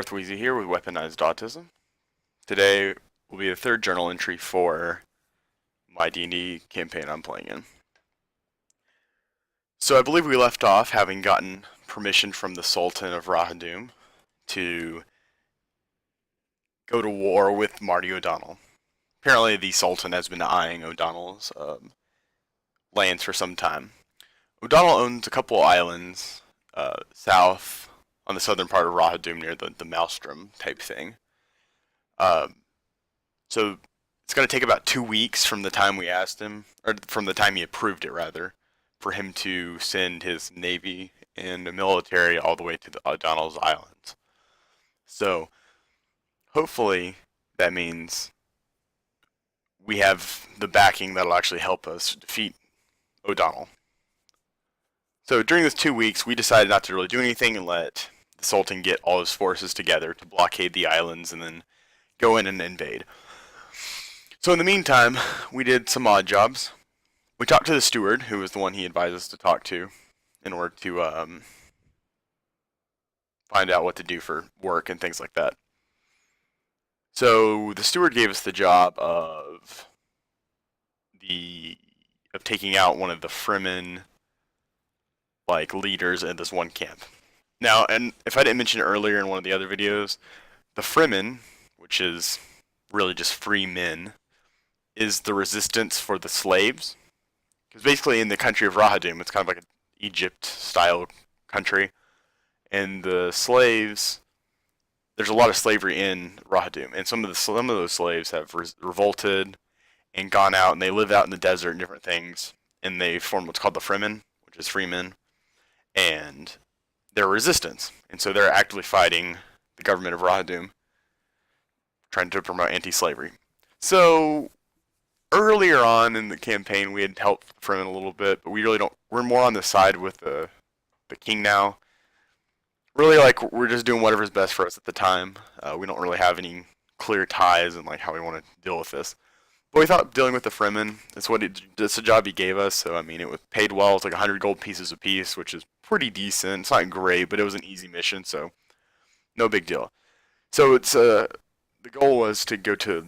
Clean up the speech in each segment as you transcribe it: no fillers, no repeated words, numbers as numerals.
DarthWeezie here with Weaponized Autism. Today will be the third journal entry for my D&D campaign I'm playing in. So I believe we left off having gotten permission from the Sultan of Rahadum to go to war with Marty O'Donnell. Apparently the Sultan has been eyeing O'Donnell's lands for some time. O'Donnell owns a couple islands south on the southern part of Rahadum near the Maelstrom type thing. So it's going to take about 2 weeks from the time we asked him, or from the time he approved it rather, for him to send his navy and the military all the way to the O'Donnell's islands. So hopefully that means we have the backing that'll actually help us defeat O'Donnell. So during those 2 weeks, we decided not to really do anything and let the Sultan get all his forces together to blockade the islands and then go in and invade. So in the meantime, we did some odd jobs. We talked to the steward, who was the one he advised us to talk to in order to find out what to do for work and things like that. So the steward gave us the job of taking out one of the Fremen leaders in this one camp. Now, and if I didn't mention it earlier in one of the other videos, the Fremen, which is really just free men, is the resistance for the slaves. Because basically in the country of Rahadum, it's kind of like an Egypt-style country, and the slaves, there's a lot of slavery in Rahadum, and some of those slaves have revolted and gone out, and they live out in the desert and different things, and they form what's called the Fremen, which is free men, and they're resistance, and so they're actively fighting the government of Rahadum, trying to promote anti-slavery. So earlier on in the campaign, we had helped the Fremen a little bit, but we really don't. We're more on the side with the king now. Really, we're just doing whatever's best for us at the time. We don't really have any clear ties and how we want to deal with this. But we thought dealing with the Fremen, that's the job he gave us. So I mean, it was paid well. It's like 100 gold pieces apiece, which is pretty decent. It's not great, but it was an easy mission, so no big deal. So it's the goal was to go to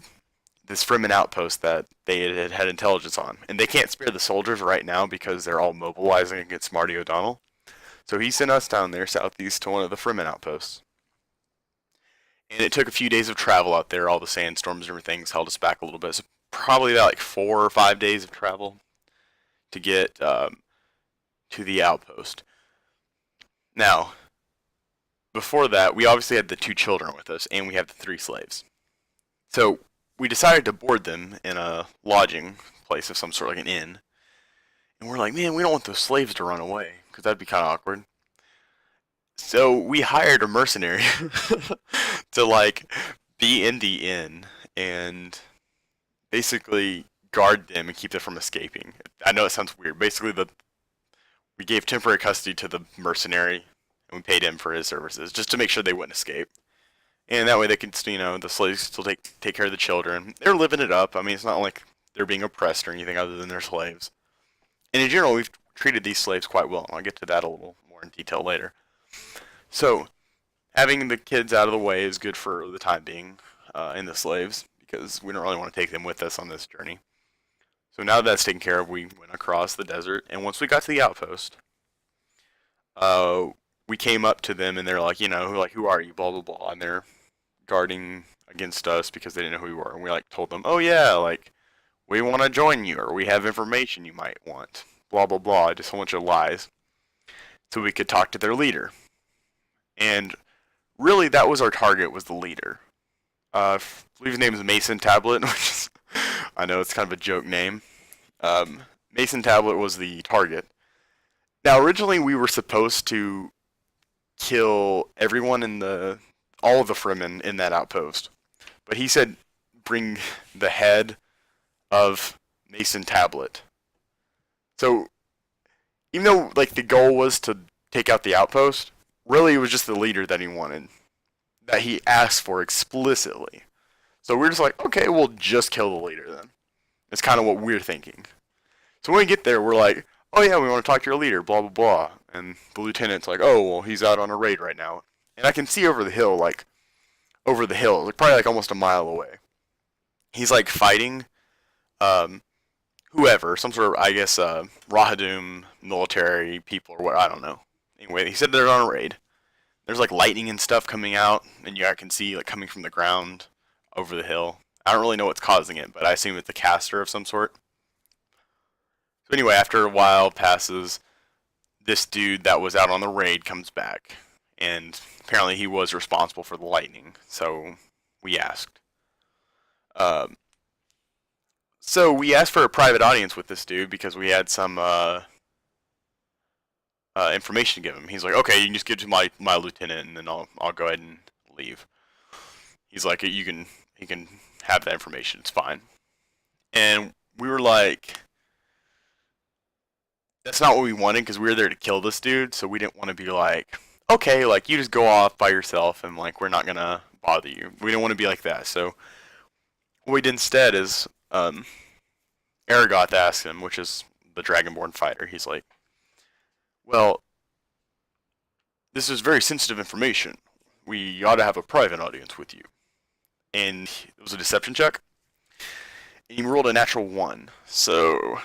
this Fremen outpost that they had intelligence on, and they can't spare the soldiers right now because they're all mobilizing against Marty O'Donnell. So he sent us down there southeast to one of the Fremen outposts. And it took a few days of travel out there. All the sandstorms and everything held us back a little bit. So probably about 4 or 5 days of travel to get to the outpost. Now, before that, we obviously had the 2 children with us, and we have the 3 slaves. So we decided to board them in a lodging place of some sort, like an inn. And we're like, man, we don't want those slaves to run away, because that'd be kind of awkward. So we hired a mercenary to be in the inn and basically guard them and keep them from escaping. I know it sounds weird. Basically, we gave temporary custody to the mercenary, and we paid him for his services just to make sure they wouldn't escape. And that way they could, the slaves still take care of the children. They're living it up. I mean, it's not like they're being oppressed or anything other than they're slaves. And in general, we've treated these slaves quite well. I'll get to that a little more in detail later. So, having the kids out of the way is good for the time being, and the slaves, because we don't really want to take them with us on this journey. So now that that's taken care of, we went across the desert, and once we got to the outpost, we came up to them, and they're like, who are you, blah, blah, blah, and they're guarding against us because they didn't know who we were, and we told them, oh yeah, we want to join you, or we have information you might want, blah, blah, blah, just a bunch of lies, so we could talk to their leader. And really, that was our target, was the leader. I believe his name is Mason Tablet, which is, I know it's kind of a joke name. Mason Tablet was the target. Now, originally, we were supposed to kill everyone all of the Fremen in that outpost. But he said, bring the head of Mason Tablet. So, even though, the goal was to take out the outpost, really it was just the leader that he wanted. That he asked for explicitly. So we're just like, okay, we'll just kill the leader then. That's kind of what we're thinking. So when we get there, we're like, oh yeah, we want to talk to your leader, blah, blah, blah. And the lieutenant's like, oh, well, he's out on a raid right now. And I can see over the hill, like, over the hill, like probably like almost a mile away. He's like fighting um, whoever, some sort of, I guess, Rahadum military people or what, I don't know. Anyway, he said they're on a raid. There's like lightning and stuff coming out, and you can see like coming from the ground over the hill. I don't really know what's causing it, but I assume it's a caster of some sort. So anyway, after a while passes, this dude that was out on the raid comes back, and apparently he was responsible for the lightning. So we asked. Um, so we asked for a private audience with this dude because we had some information to give him. He's like, okay, you can just give it to my lieutenant, and then I'll go ahead and leave. He's like, he can have that information. It's fine. And we were like, that's not what we wanted because we were there to kill this dude. So we didn't want to be like, okay, like you just go off by yourself and like we're not gonna bother you. We didn't want to be like that. So what we did instead is Aragoth asked him, which is the Dragonborn fighter. He's like, well, this is very sensitive information. We ought to have a private audience with you. And it was a deception check. And he rolled a natural 1. So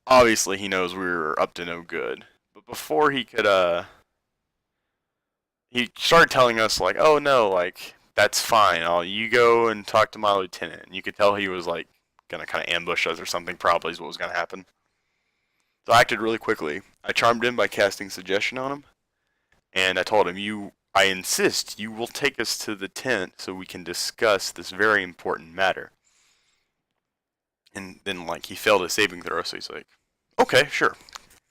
obviously he knows we were up to no good. But before he could, he started telling us like, oh no, like that's fine. You go and talk to my lieutenant. And you could tell he was like gonna kind of ambush us or something. Probably is what was gonna happen. So I acted really quickly. I charmed him by casting suggestion on him, and I told him, I insist you will take us to the tent so we can discuss this very important matter. And then like he failed his saving throw, so he's like, okay, sure,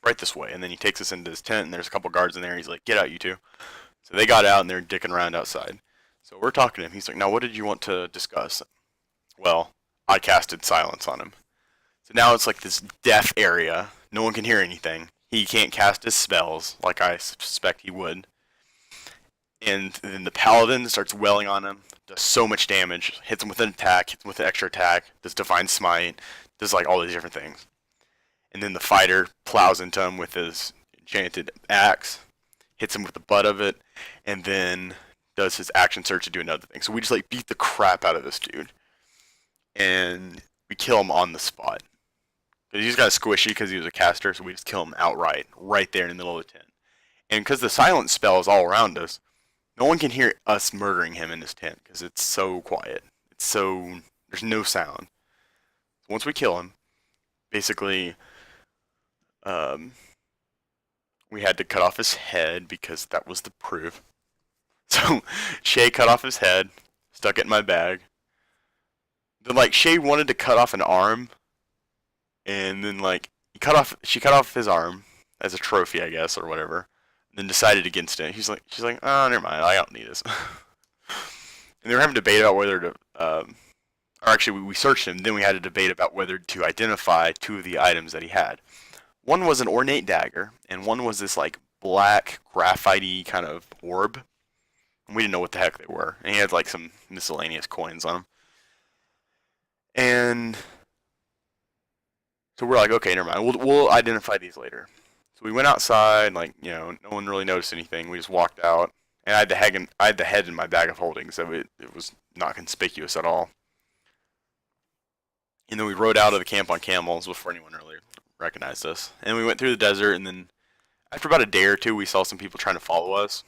right this way. And then he takes us into his tent, and there's a couple guards in there. He's like, get out, you two. So they got out, and they're dicking around outside. So we're talking to him. He's like, now what did you want to discuss? Well, I casted silence on him. So now it's like this deaf area. No one can hear anything. He can't cast his spells like I suspect he would. And then the Paladin starts wailing on him, does so much damage, hits him with an attack, hits him with an extra attack, does Divine Smite, does like all these different things. And then the fighter plows into him with his enchanted axe, hits him with the butt of it, and then does his action search to do another thing. So we just like beat the crap out of this dude. And we kill him on the spot. Because he's got squishy because he was a caster, so we just kill him outright, right there in the middle of the tent. And because the silence spell is all around us, no one can hear us murdering him in his tent because it's so quiet. There's no sound. So once we kill him, basically, we had to cut off his head because that was the proof. So Shay cut off his head, stuck it in my bag. Then like Shay wanted to cut off an arm. And then, like, she cut off his arm as a trophy, I guess, or whatever. And then decided against it. She's like, oh, never mind, I don't need this. And they were having a debate about whether to, or actually, we searched him. Then we had a debate about whether to identify 2 of the items that he had. One was an ornate dagger, and one was this like black graphite-y kind of orb. And we didn't know what the heck they were. And he had like some miscellaneous coins on him. And so we're like, okay, never mind. We'll identify these later. So we went outside, like, no one really noticed anything. We just walked out, and I had the head in my bag of holding, so it was not conspicuous at all. And then we rode out of the camp on camels before anyone really recognized us. And we went through the desert, and then after about a day or two, we saw some people trying to follow us.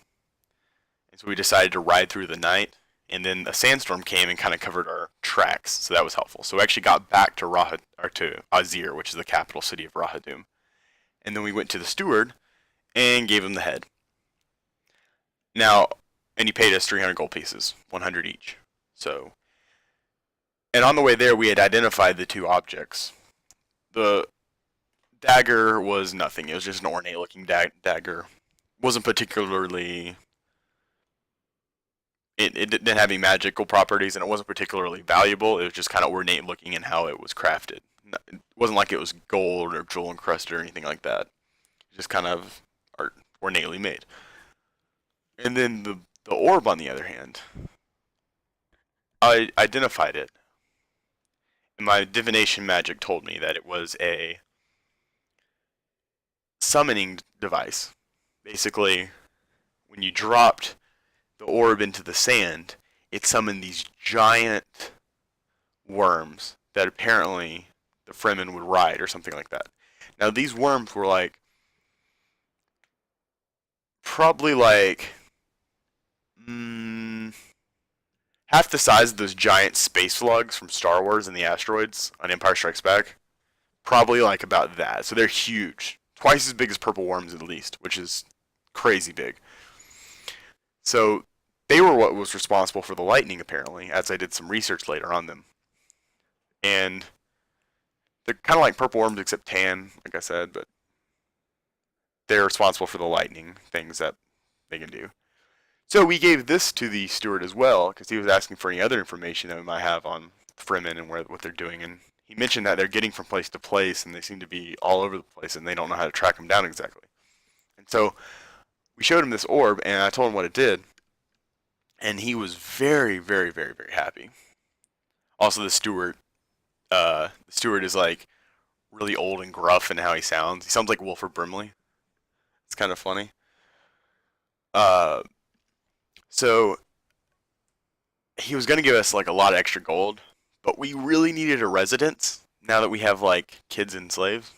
And so we decided to ride through the night. And then a sandstorm came and kind of covered our tracks, so that was helpful. So we actually got back to to Azir, which is the capital city of Rahadum. And then we went to the steward and gave him the head. Now, and he paid us 300 gold pieces, 100 each. So, and on the way there, we had identified the 2 objects. The dagger was nothing. It was just an ornate-looking dagger. Wasn't particularly... It didn't have any magical properties, and it wasn't particularly valuable. It was just kind of ornate looking in how it was crafted. It wasn't like it was gold or jewel encrusted or anything like that. Just kind of ornately made. And then the orb, on the other hand, I identified it. And my divination magic told me that it was a summoning device. Basically, when you dropped the orb into the sand, it summoned these giant worms that apparently the Fremen would ride or something like that. Now these worms were like probably like half the size of those giant space slugs from Star Wars and the asteroids on Empire Strikes Back. Probably like about that. So they're huge. Twice as big as purple worms at least, which is crazy big. So they were what was responsible for the lightning apparently, as I did some research later on them. And they're kind of like purple worms except tan, like I said, but they're responsible for the lightning things that they can do. So we gave this to the steward as well, because he was asking for any other information that we might have on Fremen and what they're doing. And he mentioned that they're getting from place to place, and they seem to be all over the place, and they don't know how to track them down exactly. And so we showed him this orb, and I told him what it did, and he was very, very, very, very happy. Also, the steward is like really old and gruff in how he sounds. He sounds like Wilford Brimley. It's kind of funny. So he was gonna give us like a lot of extra gold, but we really needed a residence now that we have like kids and slaves.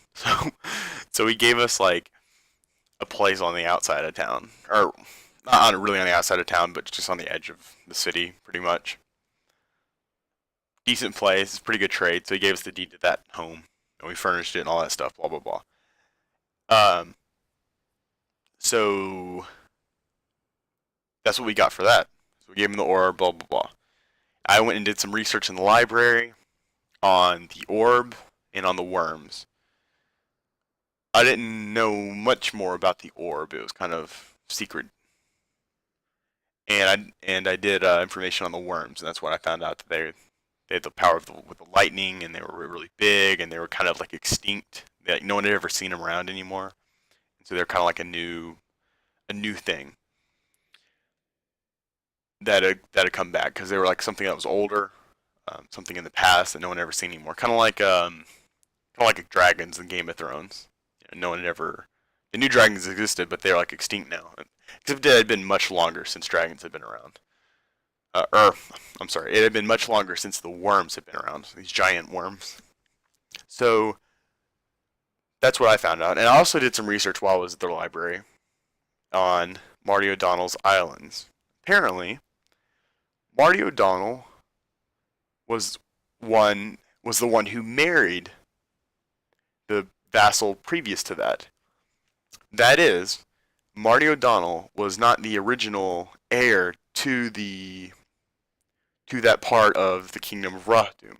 So he gave us like a place on the outside of town, or not really on the outside of town, but just on the edge of the city, pretty much. Decent place, pretty good trade. So he gave us the deed to that home, and we furnished it and all that stuff. Blah blah blah. So that's what we got for that. So we gave him the orb. Blah blah blah. I went and did some research in the library on the orb and on the worms. I didn't know much more about the orb. It was kind of secret. And I did information on the worms, and that's when I found out that they had the power with the lightning, and they were really big, and they were kind of like extinct. Like no one had ever seen them around anymore. And so they're kind of like a new thing that had come back because they were like something that was older, something in the past that no one had ever seen anymore. Kind of like dragons in Game of Thrones. You know, no one had ever. They knew dragons existed, but they're like extinct now. Except it had been much longer since dragons had been around. I'm sorry, it had been much longer since the worms had been around. These giant worms. So that's what I found out, and I also did some research while I was at the library on Marty O'Donnell's islands. Apparently, Marty O'Donnell was the one who married the vassal previous to that. That is, Marty O'Donnell was not the original heir to that part of the kingdom of Rahdum.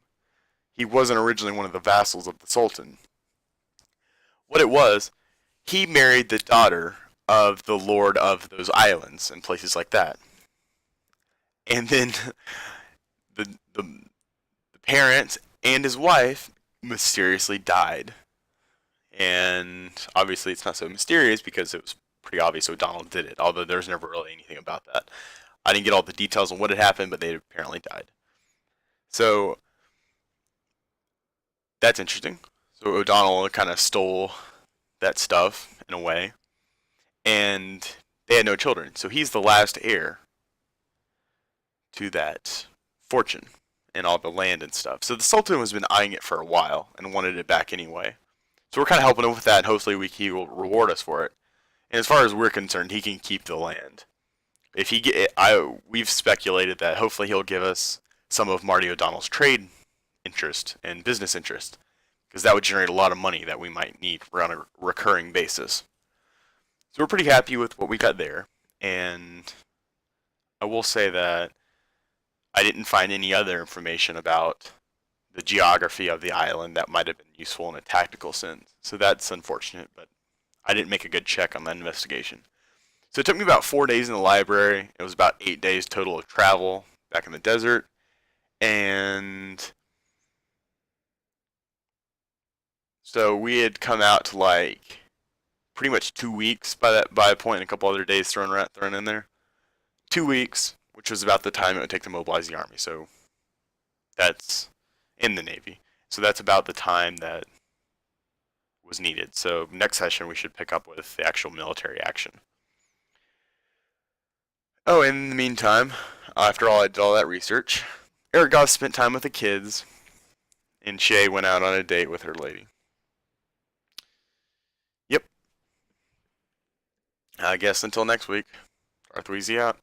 He wasn't originally one of the vassals of the Sultan. What it was, he married the daughter of the lord of those islands and places like that. And then the parents and his wife mysteriously died. And obviously it's not so mysterious because it was pretty obvious O'Donnell did it, although there's never really anything about that. I didn't get all the details on what had happened, but they apparently died. So that's interesting. So O'Donnell kind of stole that stuff in a way, and they had no children. So he's the last heir to that fortune and all the land and stuff. So the Sultan has been eyeing it for a while and wanted it back anyway. So we're kind of helping him with that, and hopefully he will reward us for it. And as far as we're concerned, he can keep the land. If we've speculated that hopefully he'll give us some of Marty O'Donnell's trade interest and business interest, because that would generate a lot of money that we might need on a recurring basis. So we're pretty happy with what we got there, and I will say that I didn't find any other information about the geography of the island that might have been useful in a tactical sense. So that's unfortunate, but I didn't make a good check on that investigation. So it took me about 4 days in the library. It was about 8 days total of travel back in the desert. And so we had come out to like pretty much 2 weeks by a point, and a couple other days thrown in there. 2 weeks, which was about the time it would take to mobilize the army. So that's in the Navy. So that's about the time that was needed. So next session we should pick up with the actual military action. Oh, in the meantime, after all I did all that research, Aragoth spent time with the kids, and Shay went out on a date with her lady. Yep. I guess until next week, DarthWeezie out.